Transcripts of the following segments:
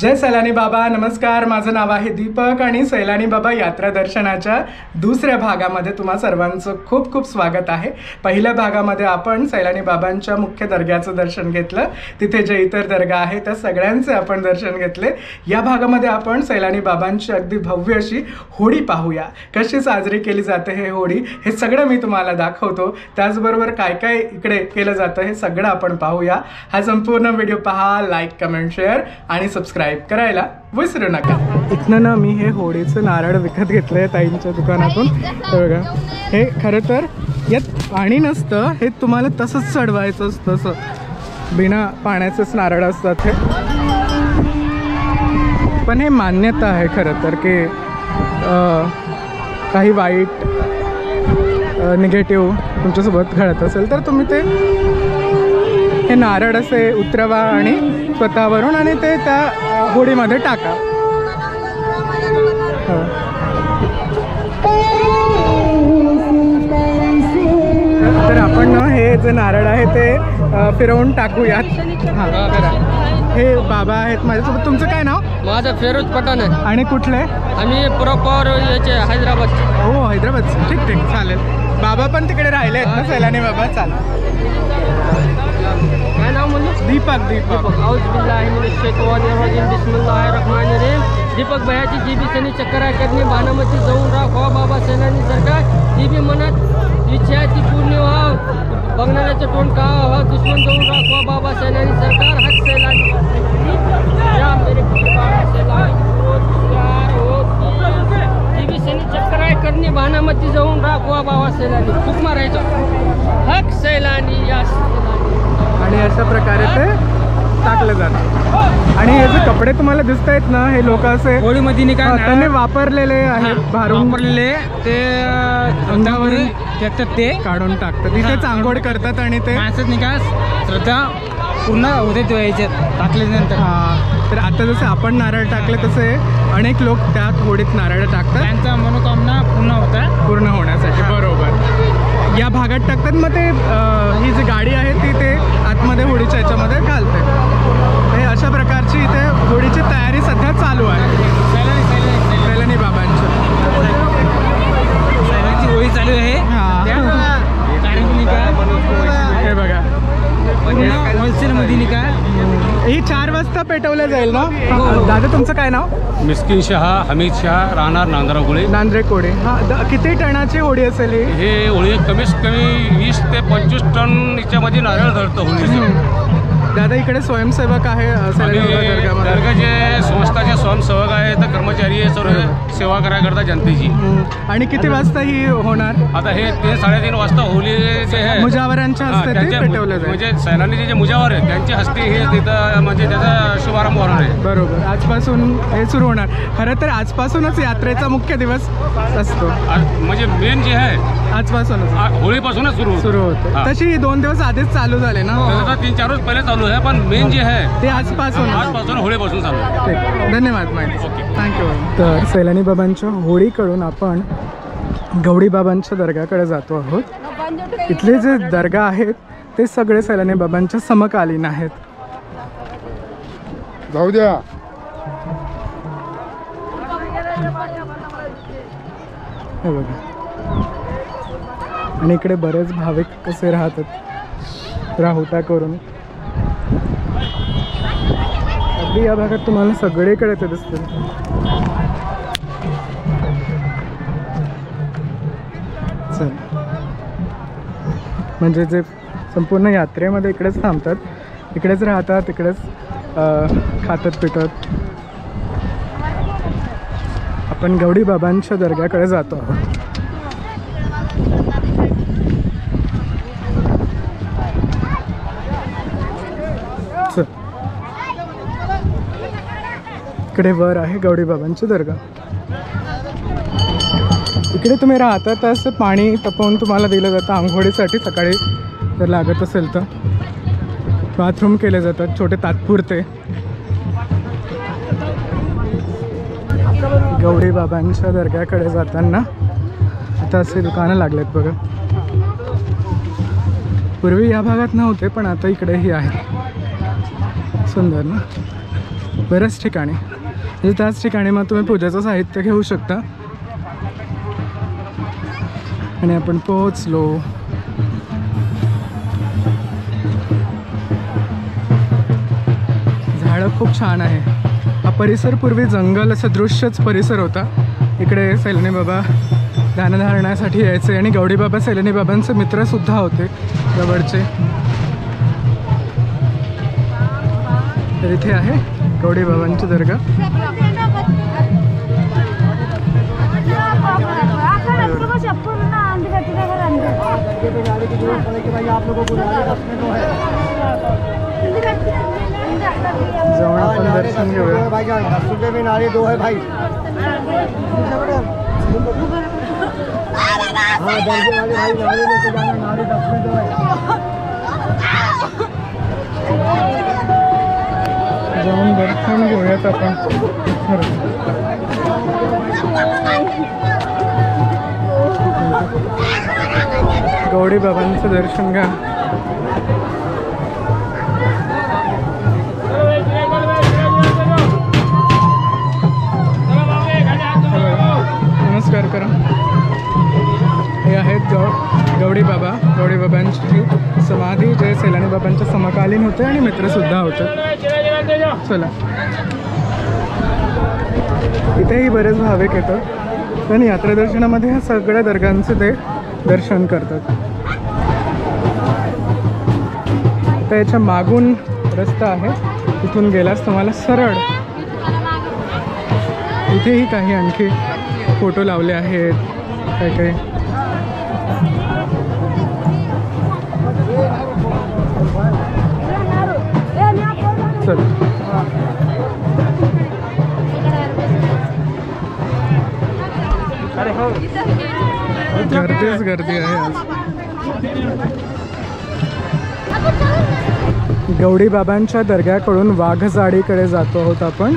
जय सैलानी बाबा, नमस्कार. माझं नाव आहे दीपक आणि सैलानी बाबा यात्रा दर्शनाच्या दुसऱ्या भागामध्ये तुम्हा सर्वांचं खूप खूप स्वागत आहे. पहिल्या भागामध्ये आपण सैलानी बाबांच्या मुख्य दर्ग्याचं दर्शन घेतलं. तिथे जे इतर दर्गा आहेत त्या सगळ्यांचे आपण दर्शन घेतले. या भागामध्ये आपण सैलानी बाबांची अगदी भव्य अशी होळी पाहूया. कशी साजरी केली जाते हे होळी हे सगळं मी तुम्हाला दाखवतो. त्याचबरोबर काय काय इकडे केलं जातं हे सगळं आपण पाहूया. हा संपूर्ण व्हिडिओ पहा, लाईक, कमेंट, शेअर आणि सबस्क्राईब करायला विसरू नका. इथनं ना मी हे होळीचं नारळ विकत घेतलंय ताईंच्या दुकानातून. बघा, हे खरं तर यात पाणी नसतं, हे तुम्हाला तसंच चढवायचं असतं. असं बिना पाण्याचेच नारळ असतात हे. पण हे मान्यता आहे खरं तर की काही वाईट निगेटिव्ह तुमच्यासोबत घडत असेल तर तुम्ही ते हे नारळ असे उतरवा आणि स्वतःवरून आणि ते त्या होडीमध्ये टाका. तर आपण हे जे नारळ आहे ते फिरवून टाकूयात. हां, हे बाबा आहेत माझ्यासोबत. तुमचं काय नाव? माझं फिरोज पठाण आहे. आणि कुठले? आम्ही प्रॉपर याचे हैदराबाद. हो, हैदराबाद. ठीक ठीक, चालेल. बाबा पण तिकडे राहिले आहेत ना, सैलानी बाबा. चालेल. काय नाव म्हणलं? दीपक. दीपक भयाची जीबीसनी चक्कर करणे, बाणामती जाऊन राहा बाबा सैलानी सरकार. जी बी मनात इच्छा ती पूर्ण व्हा, बघणाऱ्याचं तोंड का व्हा, दुश्मन जाऊन राहा बाबा सैलानी सरकार. हक सैलानी या मेरे बाबा सैलानी जीबीसनी चक्कर करणे, बाणामती जाऊन राहा बाबा सैलानी. खूप मारायचं हक सैलानी या. आणि अशा प्रकारे ते टाकलं जातं. आणि हे जे कपडे तुम्हाला दिसत आहेत ना, हे लोक असे होळीमध्ये त्यांनी वापरलेले आहेत, भारून वापरलेले ते अंगावरून फेकतात, ते काढून टाकतात. इथेच आंघोळ करतात आणि ते माणसात निकास श्रद्धा पूर्ण होते तो याच्यात टाकल्यानंतर. हां, तर आता जसं आपण नारळ टाकले तसे अनेक लोक त्यात होडीत नारळ टाकतात त्यांचा मनोकामना पूर्ण होण्यासाठी. बरोबर, या भागात टाकतात. मग ते ही जी गाडी आहे ती ते आतमध्ये होडीच्या याच्यामध्ये घालते. हे अशा प्रकारची इथे होळीची तयारी सध्या चालू आहे सैलानी बाबांची. सैलानीची होळी चालू आहे. हे बघा, होलसेलमध्ये निका ही 4 वाजता पेटवलं जाईल ना. दादा, तुमचं काय नाव? मिस्किन शहा, हमीद शहा, राहणार नांद्राकोळे. नांद्रेकोळे. हां, किती टनाची होळी असेल ही? हे होळी कमीत कमी 20 ते 25 टन याच्यामध्ये नारळ धरतं होळीचं. दादा, इकडे स्वयंसेवक आहे दर्गाचे संस्थाचे स्वयंसेवक आहेत, कर्मचारी आहे, सर्व सेवा करायकरता जनतेची. आणि किती वाजता ही होणार? आता हे 3-3:30 वाजता होळी जे आहे मुजावरांच्या हस्ते पेटवलं जाईल. म्हणजे सैलानीचे जे मुजावर आहे त्यांच्या हस्ते हे तिथं म्हणजे त्याचा शुभारंभ होणार आहे. बरोबर, आजपासून हे सुरू होणार. खरं तर आजपासूनच यात्रेचा मुख्य दिवस असतो. म्हणजे मेन जे आहे आजपासूनच, होळीपासूनच सुरू होते. तशी 2 दिवस आधीच चालू झाले ना. 3-4 रोज पहिले चालू आहे, पण मेन जे आहे ते आजपासून होळीपासून चालू आहे. धन्यवाद माहिती. थँक्यू. तर सैलानी बाबांच्या होळीकडून आपण गवडी बाबांच्या दर्ग्याकडे जातो आहोत. इथले जे दर्गा आहेत ते सगळे सैलानी बाबांच्या समकालीन आहेत. जाऊ द्या. हे बघा, आणि इकडे बरेच भाविक कसे राहतात, राहुता करून. अगदी या भागात तुम्हाला सगळीकडे ते दिसतील. चल, म्हणजे जे संपूर्ण यात्रेमध्ये इकडेच थांबतात, इकडेच राहतात, इकडेच खातात पितात. आपण गवडी बाबांच्या दर्ग्याकडे जातो आहोत. इकडे वर आहे गवडी बाबांची दर्गा. इकडे तुम्ही राहता तर असं पाणी तापवून तुम्हाला दिलं जातं आंघोळीसाठी. सकाळी जर लागत असेल तर बाथरूम केले जातात छोटे तात्पुरते. गवडी बाबांच्या दर्ग्याकडे जाताना आता असे दुकानं लागलेत बघा. पूर्वी या भागात नव्हते पण आता इकडेही आहे. सुंदर ना. बऱ्याच ठिकाणी, म्हणजे त्याच ठिकाणी मग तुम्ही पूजेचं साहित्य घेऊ शकता. आणि आपण पोहोचलो. झाडं खूप छान आहे. हा परिसर पूर्वी जंगल असं दृश्यच परिसर होता. इकडे सैलानी बाबा ध्यानधारणासाठी यायचे आणि गवडी बाबा सैलानी बाबांचे मित्रसुद्धा होते जवळचे. तर इथे आहे गवडी बाबांची दर्गा. जाऊन आपण दर्शन घेऊया. जाऊन दर्शन घेऊयात आपण. गवडी बाबांचं दर्शन घ्या. नमस्कार करा. हे आहेत गवडी बाबा. गवडी बाबांची समाधी जे सैलानी बाबांच्या समकालीन होते आणि मित्रसुद्धा होते. चला, इथेही बरेच भाविक येतात आणि यात्रा दर्शनामध्ये ह्या सगळ्या दर्गांचे ते दर्शन करतात. आता याच्या मागून रस्ता आहे, तिथून गेलास तुम्हाला सरळ. इथेही काही आणखी फोटो लावले आहेत काय काय. चल, गर्दीच गर्दी आहे आज. गवडी बाबांच्या दर्ग्याकडून वाघजाडीकडे जातो आहोत आपण.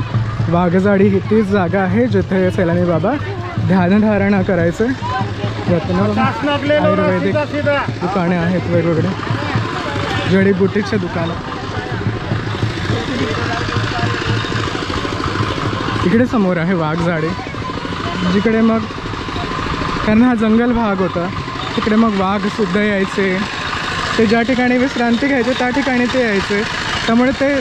वाघजाडी ही तीच जागा आहे जिथे सैलानी बाबा ध्यानधारणा करायचे. आयुर्वेदिक दुकाने आहेत वेगवेगळे, जडीबुटीचे दुकान. इकडे समोर आहे वाघजाडी, जिकडे मग कारण हा जंगल भाग होता, तिकडे मग वाघसुद्धा यायचे. ते ज्या ठिकाणी विश्रांती घ्यायचे त्या ठिकाणी ते यायचे, त्यामुळे ते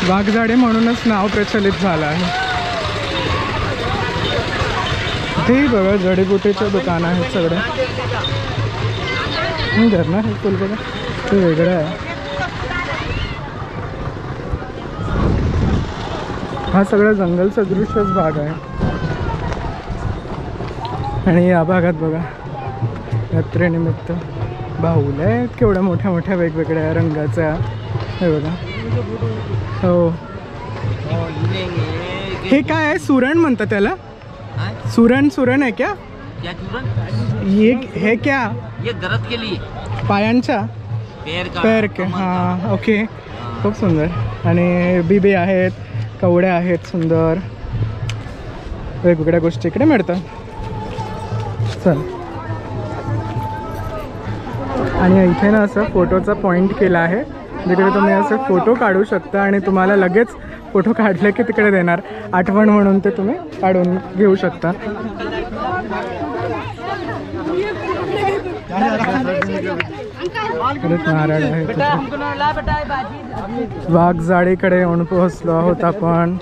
वाघजाडे म्हणूनच नाव प्रचलित झालं आहे. तेही बघा जडीबुटीचे दुकान आहेत सगळे. घर ना हे फुलकडे ते वेगळं आहे. हा सगळा जंगलचा दृश्यच भाग आहे. आणि या भागात बघा यात्रेनिमित्त बाहुल्या आहेत केवढ्या मोठ्या मोठ्या वेगवेगळ्या रंगाच्या. हे बघा. हो, हे काय आहे? सुरण म्हणतात त्याला. सुरण सुरण आहे क्या? ये है क्या? ये दर्द के लिए पायांच्या पैर के. हां, ओके. खूप सुंदर. आणि बिबे आहेत, कवड्या आहेत सुंदर, वेगवेगळ्या गोष्टी इकडे मिळतात. चल, आणि इथे ना असं फोटोचा पॉईंट केला आहे जिकडे तुम्ही असं फोटो काढू शकता आणि तुम्हाला लगेच फोटो काढले की तिकडे देणार आठवण म्हणून. ते तुम्ही काढून घेऊ शकता. नारळ आहे. वाघजाडीकडे येऊन पोहोचलो आहोत आपण.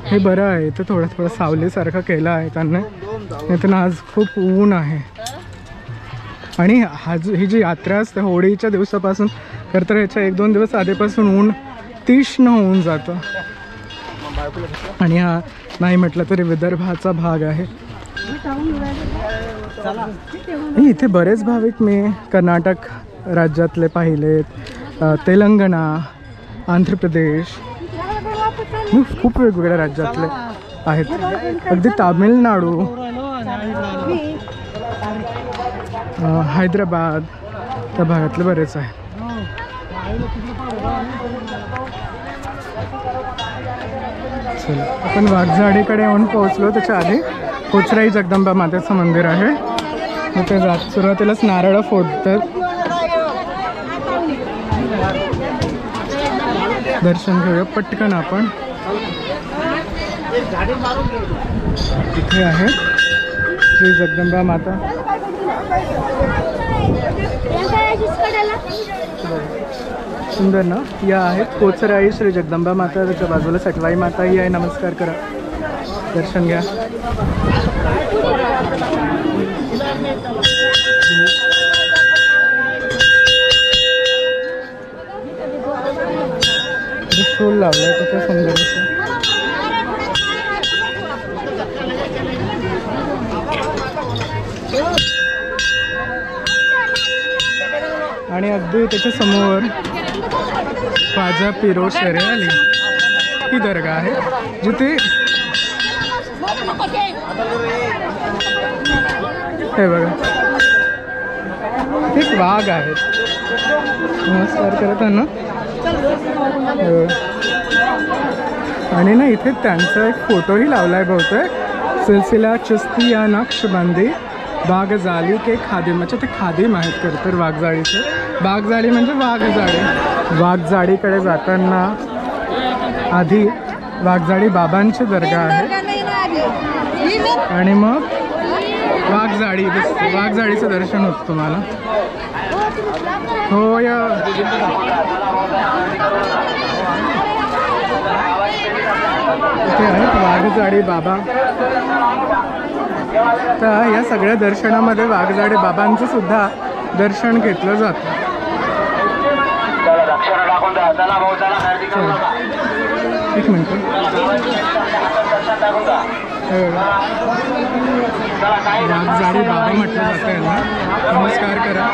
हे बरं आहे, इथं थोडं थोडं सावलीसारखं केलं आहे त्यांनी. नाही तर आज खूप ऊन आहे. आणि ही जी यात्रा असते होळीच्या दिवसापासून खरं तर ह्याच्या 1-2 दिवस आधीपासून ऊन तीक्ष्ण होऊन जातं. आणि हा नाही म्हटलं तरी विदर्भाचा भाग आहे. इथे बरेच भाविक मी कर्नाटक राज्यातले पाहिलेत, तेलंगणा, आंध्र प्रदेश, खूप वेगवेगळ्या राज्यातले आहेत. अगदी तामिळनाडू, हैदराबाद त्या भागातले बरेच आहेत. चला, आपण वाघजाडीकडे येऊन पोहोचलो. त्याच्या आधी कोचराई जगदंबा मातेचं मंदिर आहे. इथे सुरुवातीलाच नारळ फोडतात. दर्शन घेऊया पटकन आपण. इथे आहे श्री जगदंबा माता. सुंदर ना. या आहेत कोचराई श्री जगदंबा माता. त्याच्या बाजूला सटवाई माता ही आहे. नमस्कार करा, दर्शन घ्या. शोल लावलाय तिथे सुंदर असं. आणि अगदी त्याच्या समोर ख्वाजा पिरोज शेरे अली ही दर्गा आहे, जिथे हे बघा एक वाघ आहे. नमस्कार करत आहे ना. आणि ना इथे त्यांचा एक फोटोही लावलाय बहुतेक. सिलसिला चिश्ती या नक्षबंदी बाग जाली के खादिम. अच्छा ते खादिम आहेत खरं तर वाघजाळीचे. बागजाळी म्हणजे वाघजाळी. वाघजाळीकडे जाताना आधी वाघजाळी बाबांची दर्गा आहे आणि मग वाघजाळीचं दर्शन होतं तुम्हाला. हो या इथे आहेत वाघजाळी बाबा. तर या सगळ्या दर्शनामध्ये वाघजाळी बाबांचं सुद्धा दर्शन घेतलं जातं. एक मिनिट. वाघजाळी बाबा म्हटलं जातं यांना. नमस्कार करा,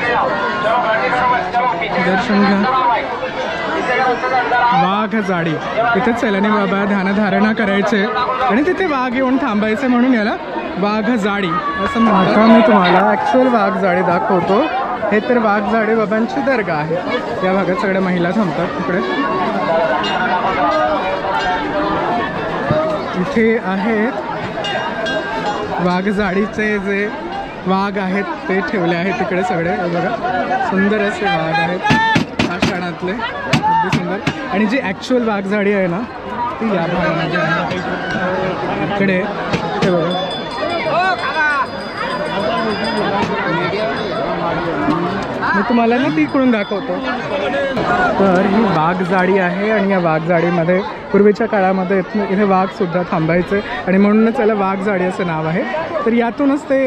दर्शन घ्या. वाघजाळी इथेच सैलानी बाबा ध्यानधारणा करायचे आणि तिथे वाघ येऊन थांबायचे म्हणून याला वाघजाळी असं म्हणतात. मी तुम्हाला ॲक्च्युअल वाघजाळी दाखवतो. हे तर वाघजाळी बाबांची दर्गा आहे. या भागात सगळ्या महिला थांबतात तिकडे. इथे आहेत वाघजाळीचे जे वाघ आहेत ते ठेवले आहेत तिकडे सगळे. बघा सुंदर असे वाघ आहेत आषाढातले, अगदी सुंदर. आणि जी ॲक्च्युअल वाघजाळी आहे ना ती या भागामध्ये आहे इकडे. ते बघा मी तुम्हाला ना ती इकडून दाखवतो. तर ही वाघजाळी आहे आणि या वाघजाळीमध्ये पूर्वीच्या काळामध्ये इथे वाघसुद्धा थांबायचे आणि म्हणूनच त्याला वाघजाळी असं नाव आहे. तर यातूनच ते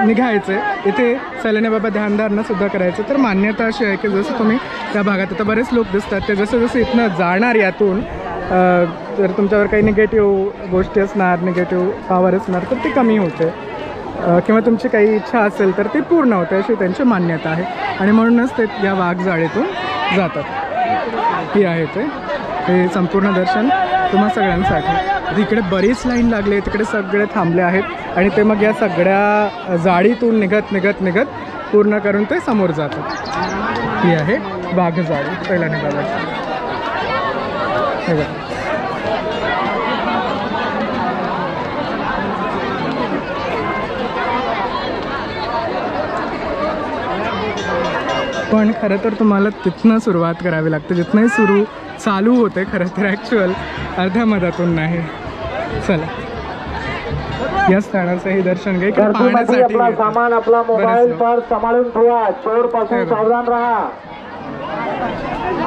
निघायचे. इथे सैलानी बाबा ध्यानधारणा सुद्धा करायचे. तर मान्यता अशी आहे की जसं तुम्ही त्या भागात आता बरेच लोक दिसतात ते जसं जसं इथनं जाणार यातून जर तुमच्यावर काही निगेटिव्ह गोष्टी असणार, निगेटिव्ह पॉवर असणार तर ती कमी होते किंवा तुमची काही इच्छा असेल तर ती पूर्ण होते अशी त्यांची मान्यता आहे. आणि म्हणूनच ते या वाघजाळीतून जातात. ही आहे ते संपूर्ण दर्शन तुम्हा सगळ्यांसाठी. इकडे बरीच लाईन लागली आहे, तिकडे सगळे थांबले आहेत आणि ते मग या सगळ्या जाळीतून निघत निघत निघत पूर्ण करून ते समोर जातात. ही आहे वाघजाळी सैलानी बाबाची. हे बघा पण खरं तर तुम्हाला तिथनं सुरुवात करावी लागते, जिथनंही चालू होते खरं तर ॲक्च्युअल अर्ध्या मधातून नाही. चला या स्थानाचंही दर्शन घ्या. आपला सामान आपला मोबाईल पर्स सांभाळून ठेवा. चोर पासून सावधान राहा.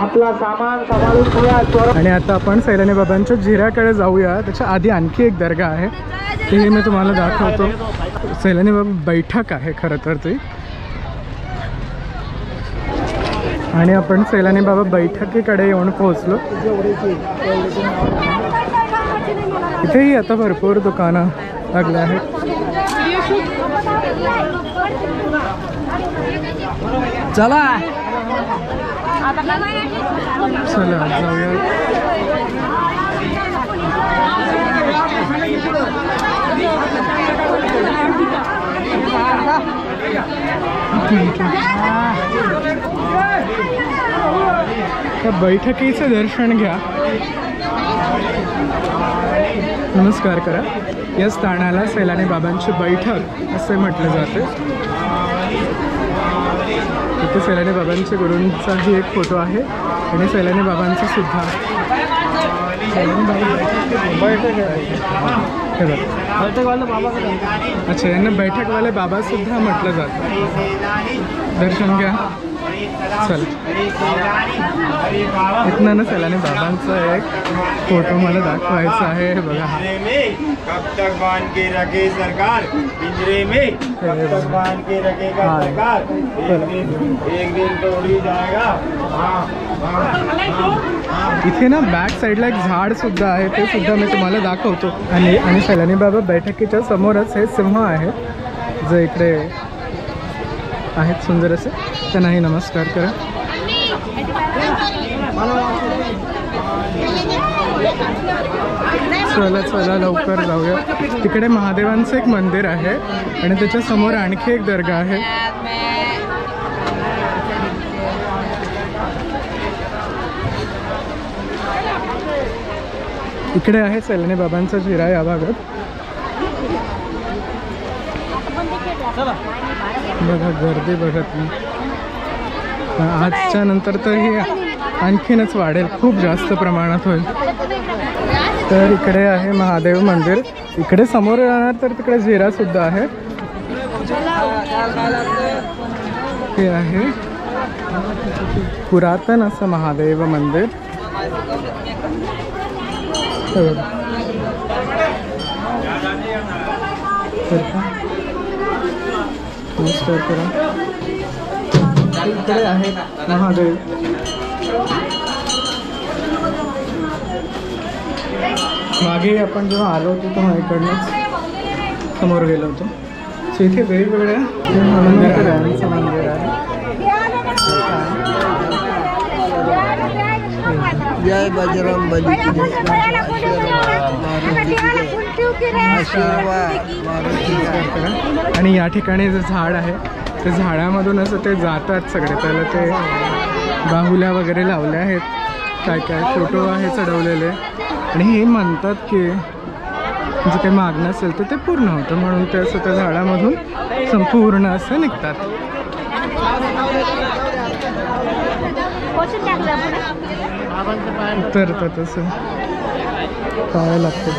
आपला सामान सांभाळून ठेवा चोर. आणि आता आपण सैलानी बाबांच्या जिऱ्याकडे जाऊया. त्याच्या आधी आणखी एक दर्गा आहे तेही मी तुम्हाला दाखवतो. सैलानी बाबा बैठक आहे खरं तर ती. आणि आपण सैलानी बाबा बैठकीकडे येऊन पोहोचलो. इथेही आता भरपूर दुकानं लागले आहेत. चला चला जाऊया. त्या बैठकीचं दर्शन घ्या. नमस्कार करा. या स्थानाला सैलानी बाबांची बैठक असे म्हटले जाते. इथे सैलानी बाबांच्या गुरूंचाही एक फोटो आहे आणि सैलानी बाबांचा सुद्धा. अच्छा, यांना बैठकवाले बाबा सुद्धा म्हटलं जातं. दर्शन घ्या. चल, इथनं ना सैलानी बाबांचा एक फोटो मला दाखवायचा आहे. बघा हा. कब तक बांध के रखे सरकार पिंजरे में, कब तक बांध के रखेगा सरकार, एक दिन तो उड़ ही जाएगा. इथे ना बॅक साईडला एक झाड सुद्धा आहे, ते सुद्धा मी तुम्हाला दाखवतो. आणि सैलानी बाबा बैठकीच्या समोरच हे सिंह आहे जे इकडे आहेत सुंदर असे. त्यांनाही नमस्कार करा. चला चला लवकर जाऊया. तिकडे महादेवांचं एक मंदिर आहे आणि त्याच्या समोर आणखी एक दर्गा आहे. इकडे आहे सैलानी बाबांचा जिरा या भागात. बघा गर्दी बघत नाही. आजच्या नंतर तर ही आणखीनच वाढेल, खूप जास्त प्रमाणात होईल. तर इकडे आहे महादेव मंदिर. इकडे समोर राहणार तर तिकडे जिरा सुद्धा आहे. हे आहे पुरातन असं महादेव मंदिर. नमस्कार करा. इकडे आहे महादेव. मागे आपण जेव्हा आलो होतो तेव्हा इकडनंच समोर गेलो होतो. सो इथे वेगवेगळ्या मंदिरांचं मंदिर आहे. जय बजरंग बली आणि या ठिकाणी जे झाड आहे ते झाडामधून असं ते जातात सगळे. त्याला ते बाहुल्या वगैरे लावल्या आहेत, काय काय फोटो आहे चढवलेले. आणि हे म्हणतात की जे काही मागणं असेल तर ते पूर्ण होतं, म्हणून ते असं त्या झाडामधून संपूर्ण असं निघतात. उतरतं तसं पाहायला लागतं.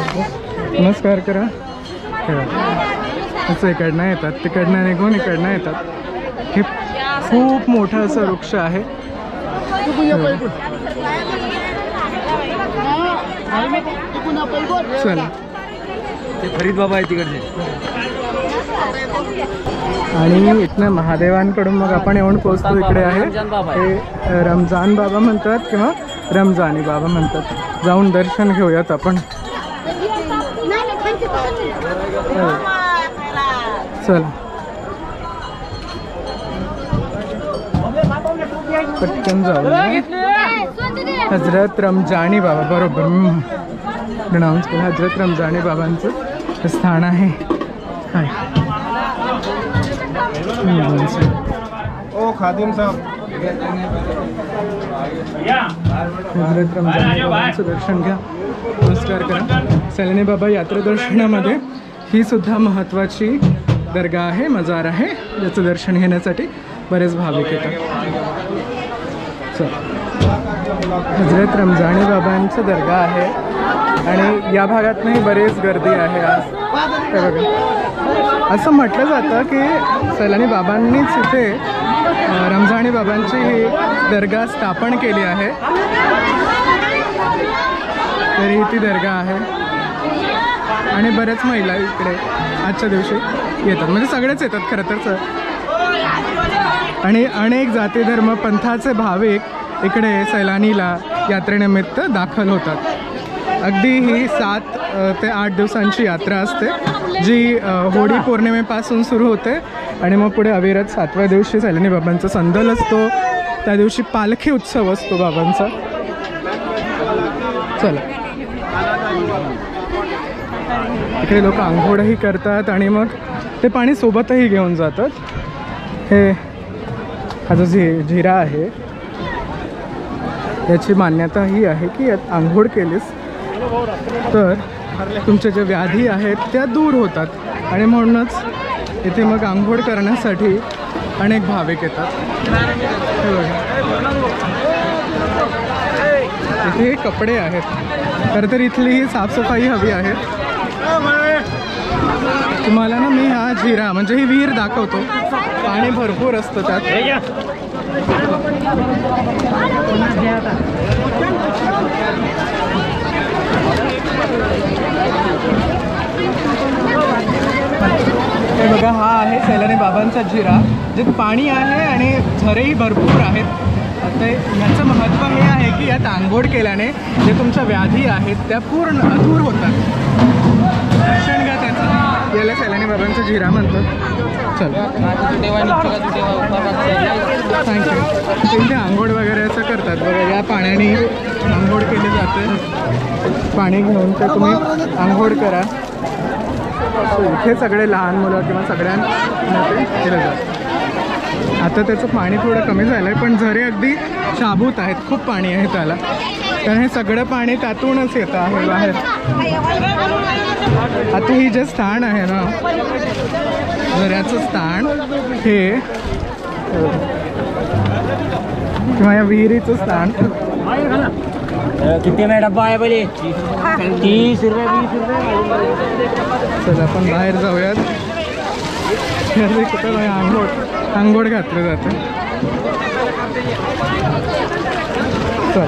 नमस्कार करा. असं इकडनं येतात, तिकडनं निघून इकडनं येतात. हे खूप मोठं असं वृक्ष आहे. चला, ते फरीद बाबा आहे तिकडचे. आणि इथनं महादेवांकडून मग आपण येऊन पोहोचतो. इकडे आहे हे रमजान बाबा म्हणतात किंवा रमजानी बाबा म्हणतात. जाऊन दर्शन घेऊयात आपण. चला पटकन जाऊ. हजरत रमजानी बाबा, बरोबर प्रनाऊन्स केलं. हजरत रमजानी बाबांचं स्थान आहे. ओ खादिम साहब, हजरत रमजानी बाबांचं दर्शन घ्या. नमस्कार करा. सैलानी बाबा यात्रा दर्शनामध्ये ही सुद्धा महत्त्वाची दर्गा आहे, मजार आहे, ज्याचं दर्शन घेण्यासाठी बरेच भाविक येतात. हजरत रमजानी बाबांचं दर्गा आहे आणि या भागातनंही बरीच गर्दी आहे आज. बघा, असं म्हटलं जातं की सैलानी बाबांनीच इथे रमजानी बाबांची ही दर्गा स्थापन केली आहे. तरी ही ती दर्गा आहे आणि बऱ्याच महिला इकडे आजच्या दिवशी येतात, म्हणजे सगळेच येतात खरं तर. आणि अनेक जाती धर्म पंथाचे भाविक इकडे सैलानीला यात्रेनिमित्त दाखल होतात. अगदी ही 7 ते 8 दिवसांची यात्रा असते, जी होळी पौर्णिमेपासून सुरू होते आणि मग पुढे अविरत 7व्या दिवशी सैलानी बाबांचा संदल असतो. त्या दिवशी पालखी उत्सव असतो बाबांचा. चला, इकडे लोक आंघोळही करतात आणि मग ते पाणी सोबतही घेऊन जातात. हे हा जो जिरा आहे याची मान्यता ही आहे की यात आंघोळ केलीस तर तुमच्या ज्या व्याधी आहेत त्या दूर होतात आणि म्हणूनच इथे मग आंघोळ करण्यासाठी अनेक भाविक येतात. हे बघा. इथे कपडे आहेत. खरं तर इथली ही साफसफाई हवी आहे. तुम्हाला ना मी हा जिरा म्हणजे ही विहीर दाखवतो. पाणी भरपूर असतं त्यात. हे बघा, हा आहे सैलानी बाबांचा जिरा, ज्यात पाणी आहे आणि झरेही भरपूर आहेत. आता ह्याचं महत्त्व हे आहे की यात आंघोळ केल्याने जे तुमच्या व्याधी आहेत त्या पूर्ण दूर होतात. दर्शन घ्या त्याचं. याला सैलानी बाबांचा जिरा म्हणतात. चल, थँक्यू. इथे आंघोळ वगैरे असं करतात बघा. या पाण्याने आंघोळ केली जाते. पाणी घेऊन ते तुम्ही आंघोळ करा. इथे सगळे लहान मुलं किंवा सगळ्यांना ते केलं जातं. आता त्याचं पाणी थोडं कमी झालं आहे, पण झरे अगदी शाबूत आहेत. खूप पाणी आहे त्याला, कारण हे सगळं पाणी त्यातूनच येतं आहे बाहेर. आता ही जे स्थान आहे ना, झऱ्याचं स्थान, हे किंवा या विहिरीचं स्थान. किती में डब्बा आहे बोले? 30 रुपये 20 रुपये. चला आपण बाहेर जाऊयात. कुठं आंघोळ घातलं जातं. चल,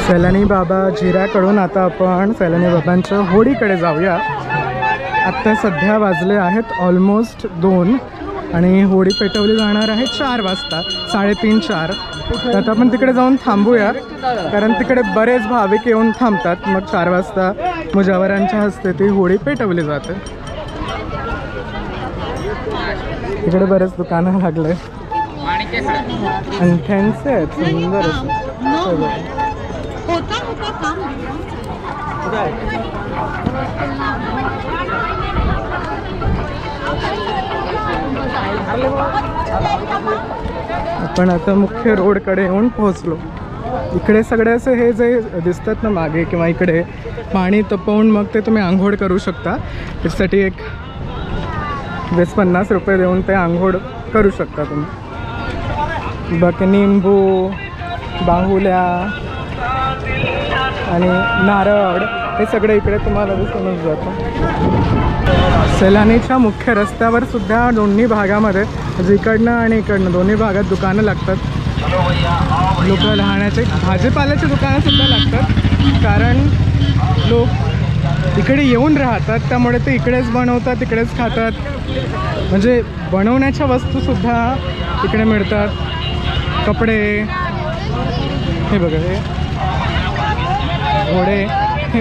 सैलानी बाबा जिऱ्याकडून आता आपण सैलानी बाबांच्या होडीकडे जाऊया. आत्ता सध्या वाजले आहेत ऑलमोस्ट 2 आणि होडी पेटवली जाणार आहे 4 वाजता, 3:30-4. तर आता आपण तिकडे जाऊन थांबूया, कारण तिकडे बरेच भाविक येऊन थांबतात. मग 4 वाजता मुजावरांच्या हस्ते ती होडी पेटवली जाते. इकडे बरेच दुकानं लागले. अंगठ्यांचे आहेत सुंदर असं. आपण आता मुख्य रोडकडे येऊन पोहोचलो. इकडे सगळे असे हे जे दिसतात ना मागे किंवा इकडे, पाणी तपवून मग ते तुम्ही आंघोळ करू शकता. त्यासाठी एक 20-50 रुपये देऊन ते आंघोळ करू शकता तुम्ही. बाकी निंबू, बाहुल्या आणि नारळ हे सगळे इकडे तुम्हाला दिसूनच जातं. सैलानीच्या मुख्य रस्त्यावर सुद्धा दोन्ही भागामध्ये, म्हणजे इकडनं आणि इकडनं दोन्ही भागात दुकानं लागतात. लोक राहण्याचे, भाजीपाल्याची दुकानं सुद्धा लागतात, कारण लोक इकडे येऊन राहतात. त्यामुळे ते इकडेच बनवतात, इकडेच खातात. म्हणजे बनवण्याच्या वस्तूसुद्धा इकडे मिळतात. कपडे, हे बघा, हे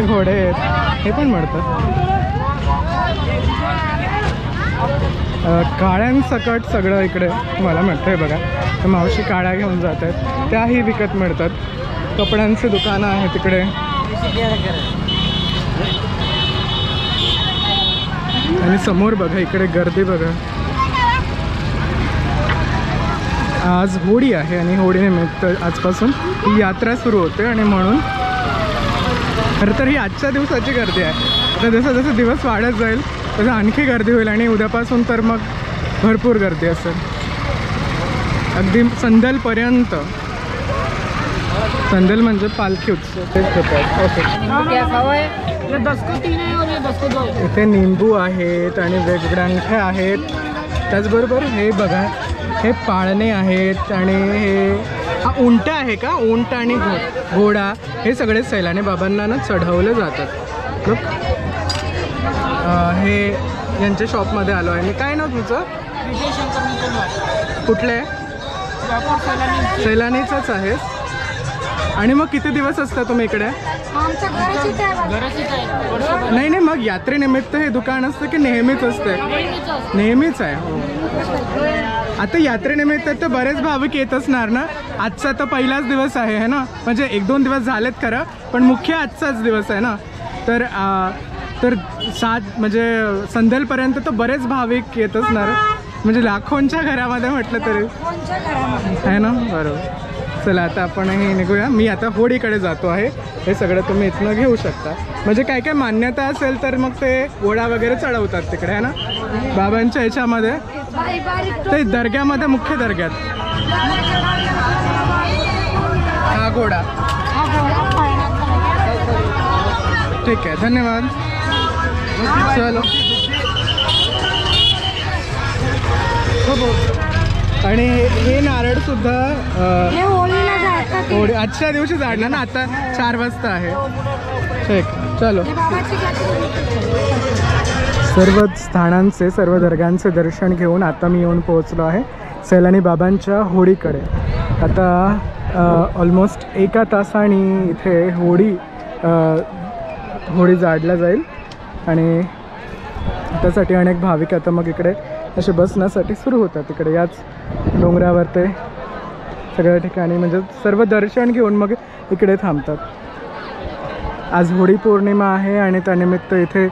घोडे हे पण मिळतात. काळ्यांसकट सगळं इकडे मला मिळतं आहे बघा. तर मावशी काळ्या घेऊन जात आहेत, त्याही विकत मिळतात. कपड्यांचे दुकानं आहेत तिकडे. आणि समोर बघा, इकडे गर्दी बघा. आज होडी आहे आणि होडीनिमित्त आजपासून ही यात्रा सुरू होते आणि म्हणून खरं तर ही आजच्या दिवसाची गर्दी आहे. आता जसं जसं दिवस वाढत जाईल तसं आणखी गर्दी होईल आणि उद्यापासून तर मग भरपूर गर्दी असेल, अगदी संदलपर्यंत. संदल म्हणजे पालखी उत्सव तेच होतात. इथे निंबू आहेत आणि वेगवेगळ्या अंगठ्या आहेत. त्याचबरोबर हे बघा, हे पाळणे आहेत आणि हे हा उंट आहे का, उंट आणि घोडा, हे सगळे सैलानी बाबांना ना चढवले जातात. लोक हे यांच्या शॉपमध्ये आलो आहे मी. काय नाव तुमचं? कुठले? सैलानीचंच आहेस. आणि मग किती दिवस असता तुम्ही इकडे? नाही नाही, मग यात्रेनिमित्त हे दुकान असतं की नेहमीच असते? नेहमीच आहे. हो, आता यात्रेनिमित्त तर बरेच भाविक येत असणार ना. आजचा तर पहिलाच दिवस आहे ना, म्हणजे 1-2 दिवस झालेत खरं, पण मुख्य आजचाच दिवस आहे ना. तर 7 म्हणजे संदलपर्यंत तर बरेच भाविक येत असणार, म्हणजे लाखोंच्या घरामध्ये म्हटलं तरी आहे ना. बरोबर. चला आता आपण हे निघूया. मी आता होडीकडे जातो आहे. हे सगळं तुम्ही इथनं घेऊ शकता. म्हणजे काय काय मान्यता असेल तर मग ते घोडा वगैरे चढवतात तिकडे आहे ना बाबांच्या ह्याच्यामध्ये, ते दर्ग्यामध्ये, मुख्य दर्ग्यात. हा घोडा. ठीक आहे, धन्यवाद. चलो. आणि हे नारळ सुद्धा होळी आजच्या दिवशी जाणार ना, आता 4 वाजता आहे. ठीक, चलो. सर्व स्थानांचे, सर्व दर्गांचे दर्शन घेऊन आता मी येऊन पोहोचलो आहे सैलानी बाबांच्या होडीकडे. आता ऑलमोस्ट 1 तासाने इथे होडी जाळल्या जाईल आणि त्यासाठी अनेक भाविक आता मग इकडे असे बसण्यासाठी सुरू होतात. इकडे याच डोंगरावर ते सगळ्या ठिकाणी म्हणजे सर्व दर्शन घेऊन मग इकडे थांबतात. आज होळी पौर्णिमा आहे आणि त्यानिमित्त इथे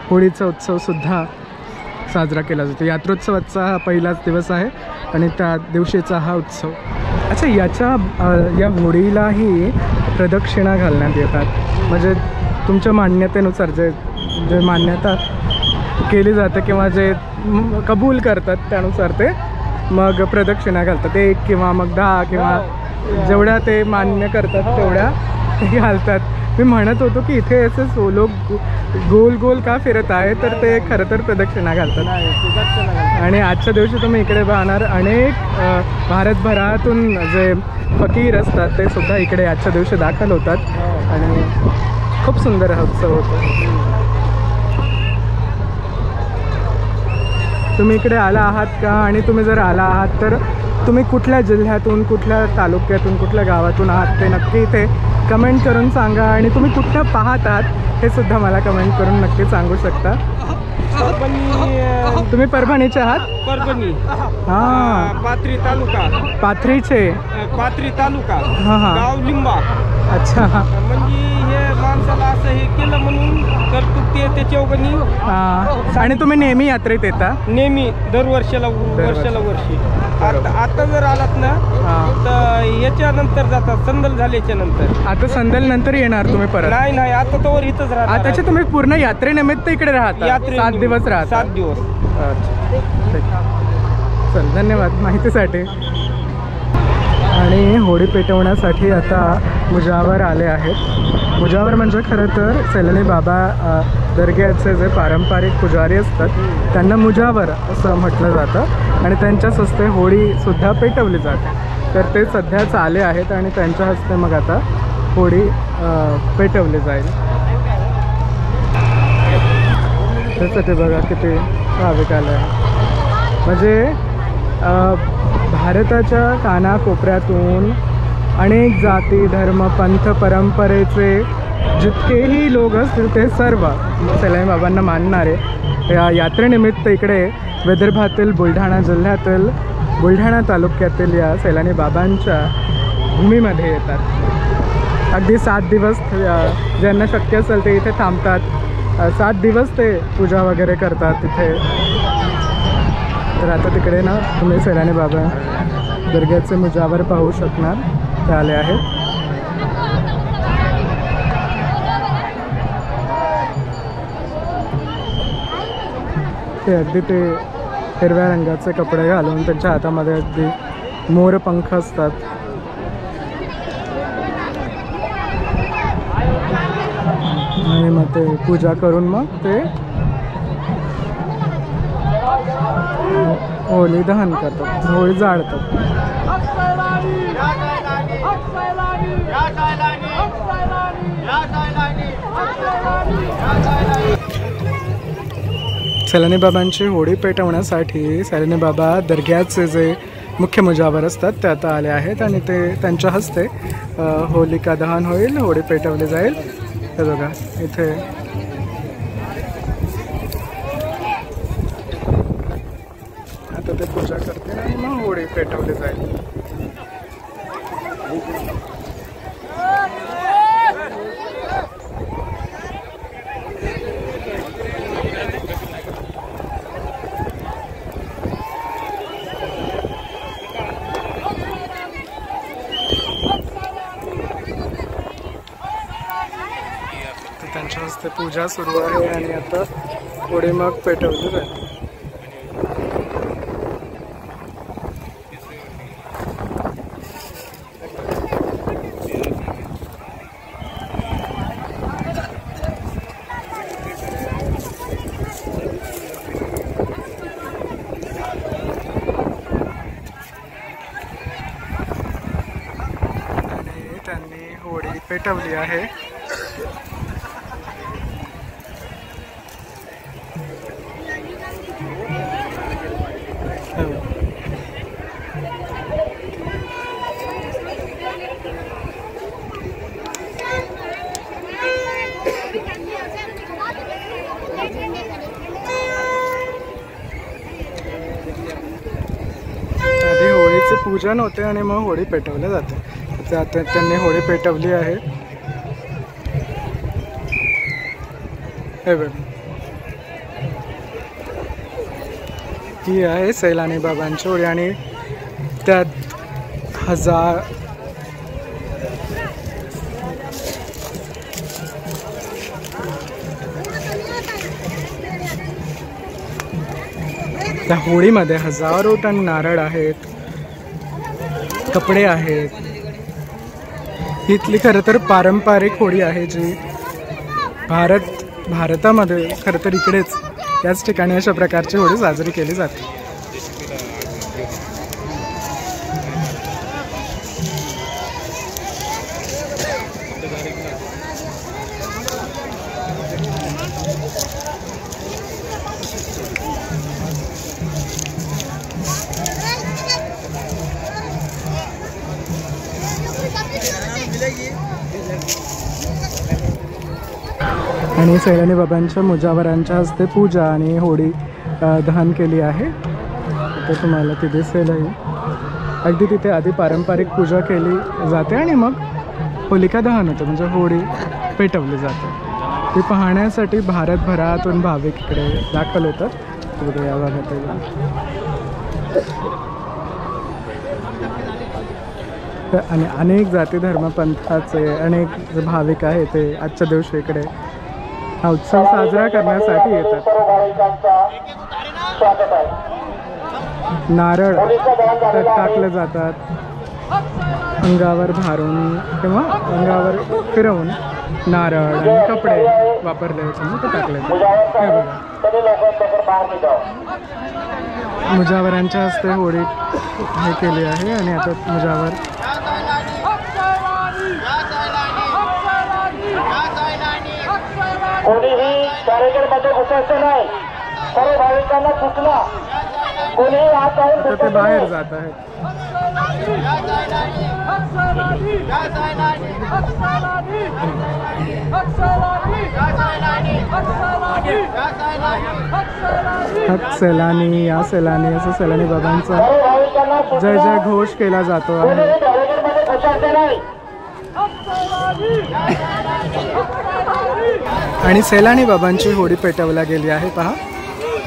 होळीचा उत्सवसुद्धा साजरा केला जातो. यात्रोत्सवाचा हा पहिलाच दिवस आहे आणि त्या दिवशीचा हा उत्सव. अच्छा, या होळीलाही प्रदक्षिणा घालण्यात येतात. म्हणजे तुमच्या मान्यतेनुसार जे मान्यता केली जाते किंवा जे कबूल करतात त्यानुसार ते मग प्रदक्षिणा घालतात. 1 किंवा मग 10 किंवा जेवढ्या ते मान्य करतात तेवढ्या घालतात. मी म्हणत होतो की इथे असे लोक गोल गोल का फिरत आहे, तर ते खरं तर प्रदक्षिणा घालतात. आणि आजच्या दिवशी तुम्ही इकडे पाहणार अनेक भारतभरातून जे फकीर असतात ते सुद्धा इकडे आजच्या दिवशी दाखल होतात आणि खूप सुंदर हा उत्सव होतो. तुम्ही इकडे आला आहात का? आणि तुम्ही जर आला आहात तर तुम्ही कुठल्या जिल्ह्यातून, कुठल्या तालुक्यातून, कुठल्या गावातून आहात ते नक्की इथे कमेंट करून सांगा. आणि तुम्ही कुठं पाहत आहात हे सुद्धा मला कमेंट करून नक्की सांगू शकता. तुम्ही परभणीचे आहात? परभणी. हां, पाथरी तालुका. पाथरीचे? पाथरी तालुका. हां हां, गाव लिंबा. अच्छा. म्हणजे हे माणसाला असं हे केलं म्हणून करतो ते चौघणी. हां. आणि तुम्ही नेहमी यात्रेत येता? नेहमी वर्षाला वर्षी. आता जर आलात ना तर याच्यानंतर जातात, संदल झाल्याच्या नंतर. आता संदल नंतर येणार तुम्ही परत? नाही, आता तर इथंच राहतात. आताचे तुम्ही पूर्ण यात्रेनिमित्त इकडे राहता? 7 दिवस राहता? 7 दिवस. अच्छा, चल, धन्यवाद माहितीसाठी. आणि होळी पेटवण्यासाठी आता मुजावर आले आहेत. मुजावर म्हणजे खरं तर सैलानी बाबा दर्ग्याचे जे पारंपरिक पुजारी असतात त्यांना मुजावर असं म्हटलं जातं आणि त्यांच्याच हस्ते होळीसुद्धा पेटवली जाते. तर ते सध्याच आले आहेत आणि त्यांच्या हस्ते मग आता होळी पेटवली जाईल. त्यासाठी बघा किती भाविक आले आहे. म्हणजे भारताच्या कानाकोपऱ्यातून अनेक जाती, धर्म, पंथ, परंपरेचे जितकेही लोक असतील ते सर्व सैलानी बाबांना मानणारे या यात्रेनिमित्त इकडे विदर्भातील बुलढाणा जिल्ह्यातील बुलढाणा तालुक्यातील या सैलानी बाबांच्या भूमीमध्ये येतात. अगदी 7 दिवस ज्यांना शक्य असेल ते इथे थांबतात. 7 दिवस ते पूजा वगैरे करतात तिथे. तर आता तिकडे ना तुम्ही सैलानी बाबा दर्ग्याचे मुजावर पाहू शकणार, ते आले आहेत. ते अगदी ते हिरव्या रंगाचे कपडे घालून त्यांच्या हातामध्ये अगदी मोरपंख असतात. आणि मग ते पूजा करून मग ते होळी दहन करतात, होळी जाळतात. सैलानी बाबांची होळी पेटवण्यासाठी सैलानी बाबा दर्ग्याचे जे मुख्य मुजावर असतात ते आता आले आहेत आणि ते त्यांच्या हस्ते होलिका दहन होईल, होळी पेटवली जाईल. हे बघा इथे आता ते पूजा करतील आणि मग होळी पेटवली जाईल. त्यांच्या हस्ते पूजा सुरू आहे आणि आता होडी मग पेटवली जाईल. त्यांनी होडी पेटवली आहे. आधी होळीचे पूजन होते आणि मग होळी पेटवले जाते. आता त्यांनी होळी पेटवली आहे. हे बघ, ही आहे सैलानी बाबांची होळी आणि त्यात हजार त्या होळीमध्ये हजारो टन नारळ आहेत, कपडे आहेत. इथली खरं तर पारंपरिक होळी आहे जी भारतामध्ये खरं तर इकडेच याच ठिकाणी अशा प्रकारची होळी साजरी केली जाते. आणि सैलानी बाबांच्या मुजावरांच्या हस्ते पूजा आणि होळी दहन केली आहे. तर तुम्हाला ती दिसेलही. अगदी तिथे आधी पारंपरिक पूजा केली जाते आणि मग होलिका दहन होतं, म्हणजे होळी पेटवली जाते. ती पाहण्यासाठी भारतभरातून भाविक इकडे दाखल होतात. तिकडे या भागात आणि अनेक जाती धर्मपंथाचे अनेक भाविक आहेत ते आजच्या दिवशी इकडे हा उत्सव साजरा करण्यासाठी येतात. नारळ टाकले जातात, अंगावर भारून किंवा अंगावर फिरवून नारळ आणि कपडे वापरले होते ते टाकले जातात. हे बघा, मुजावरांच्या हस्ते होळी हे केली आहे आणि आता मुजावर कोणीही बॅरिकेडमध्ये घुसायचं नाही. सर्व भाविकांना सूचना, कोणीही आत आता ते बाहेर जात आहेत. हक सैलानी, या सैलानी असं सैलानी बाबांचा जय जय घोष केला जातो आहे. आणि सैलानी बाबांची होडी पेटवल्या गेली आहे. पहा,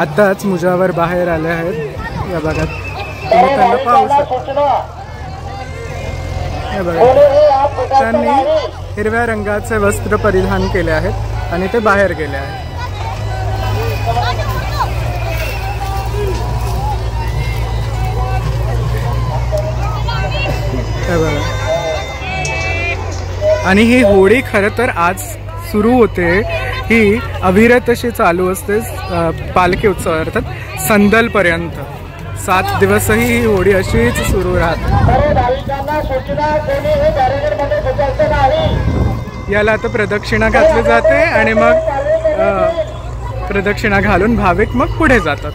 आत्ताच मुजावर बाहेर आले आहेत या भागात. तुम्ही त्यांना पाहू शकता. हे बघा, त्यांनी हिरव्या रंगाचे वस्त्र परिधान केले आहेत आणि ते बाहेर गेले आहेत. हे बघा, आणि ही होळी खरं तर आज सुरू होते. ही अविरत अशी चालू असते पालखी उत्सव अर्थात संदलपर्यंत. 7 दिवसही ही होळी अशीच सुरू राहते. याला आता प्रदक्षिणा घातली जाते आणि मग प्रदक्षिणा घालून भाविक मग पुढे जातात.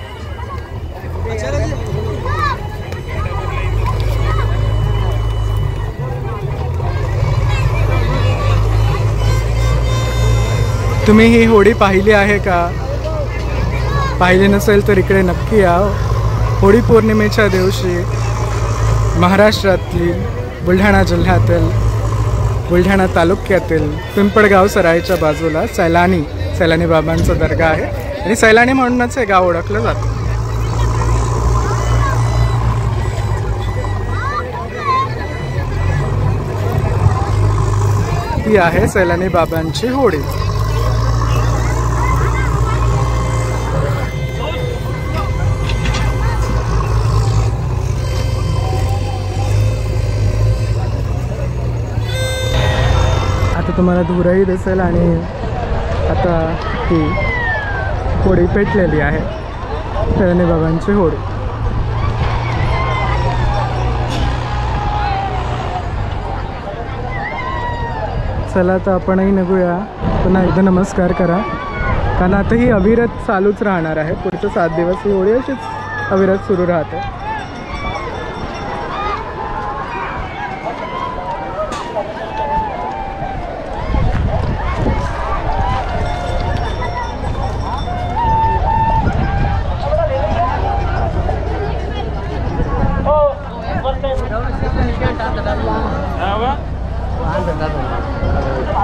तुम्ही ही होळी पाहिली आहे का? पाहिली नसेल तर इकडे नक्की या. होळी पौर्णिमेच्या दिवशी महाराष्ट्रातील बुलढाणा जिल्ह्यातील बुलढाणा तालुक्यातील पिंपळगाव सराईच्या बाजूला सैलानी बाबांचा दर्गा आहे आणि सैलानी म्हणूनच हे गाव ओळखलं जातं. ही आहे सैलानी बाबांची होळी. इथे तुम्हाला धुरही दिसेल आणि आता ही होडी पेटलेली आहे, सैलानी बाबांची होडी. चला तर आपणही निघूया. पुन्हा एकदा नमस्कार करा, कारण आता ही अविरत चालूच राहणार आहे. पुढचे 7 दिवस ही होडी अशीच अविरत सुरू राहते.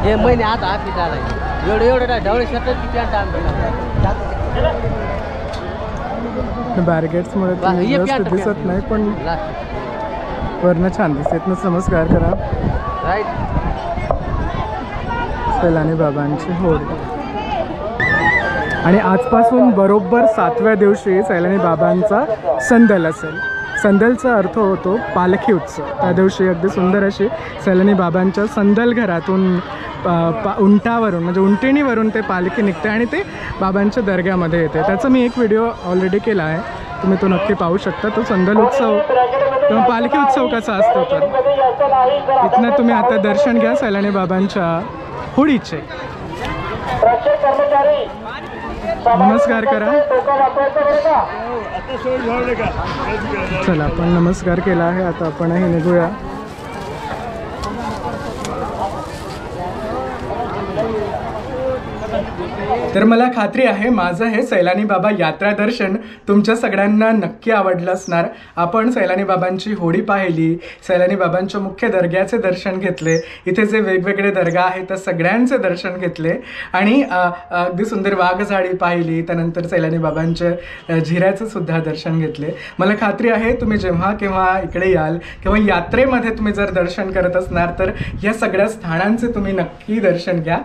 हे महिने आता आपली झाला एवढं ढवळे शर्ट बॅरिगेट्समुळे व्यवस्थित दिसत नाही, पण वरनं छान दिसते. इथनंच नमस्कार करा. सैलानी बाबांची होडी. आणि आजपासून बरोबर 7व्या दिवशी सैलानी बाबांचा संदल असेल. संदलचा अर्थ होतो पालखी उत्सव. त्या दिवशी अगदी सुंदर अशी सैलानी बाबांच्या संदल घरातून उंटावरून म्हणजे उंटिणीवरून ते पालखी निघते आणि ते बाबांच्या दर्ग्यामध्ये येते. त्याचा मी एक व्हिडिओ ऑलरेडी केला आहे, तुम्ही तो नक्की पाहू शकता. तो संदल उत्सव किंवा पालखी उत्सव कसा असतो. तर इथनं तुम्ही आता दर्शन घ्या सैलानी बाबांच्या होडीचे. नमस्कार करा. चला आपण नमस्कार केला आहे, आता आपणही निघूया. तर मला खात्री आहे माझं हे सैलानी बाबा यात्रा दर्शन तुमच्या सगळ्यांना नक्की आवडलं असणार. आपण सैलानी बाबांची होडी पाहिली, सैलानी बाबांच्या मुख्य दर्ग्याचे दर्शन घेतले, इथे जे वेगवेगळे दर्गा आहेत त्या सगळ्यांचे दर्शन घेतले आणि अगदी सुंदर वाघझाडी पाहिली. त्यानंतर सैलानी बाबांच्या झिऱ्याचं सुद्धा दर्शन घेतले. मला खात्री आहे तुम्ही जेव्हा केव्हा इकडे याल किंवा यात्रेमध्ये तुम्ही जर दर्शन करत असणार तर या सगळ्या स्थानांचे तुम्ही नक्की दर्शन घ्या.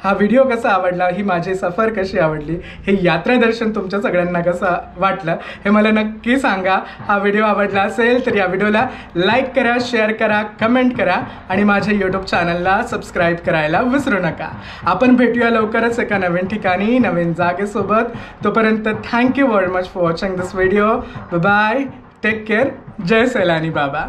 हा व्हिडिओ कसा आवडला, ही माझी सफर कशी आवडली, हे यात्रा दर्शन तुमच्या सगळ्यांना कसं वाटलं हे मला नक्की सांगा. हा व्हिडिओ आवडला असेल तर या व्हिडिओला लाईक करा, शेअर करा, कमेंट करा आणि माझ्या यूट्यूब चॅनलला सबस्क्राईब करायला विसरू नका. आपण भेटूया लवकरच एका नवीन ठिकाणी नवीन जागेसोबत. तोपर्यंत thank you very much for watching this video. Bye, take care. जय सैलानी बाबा.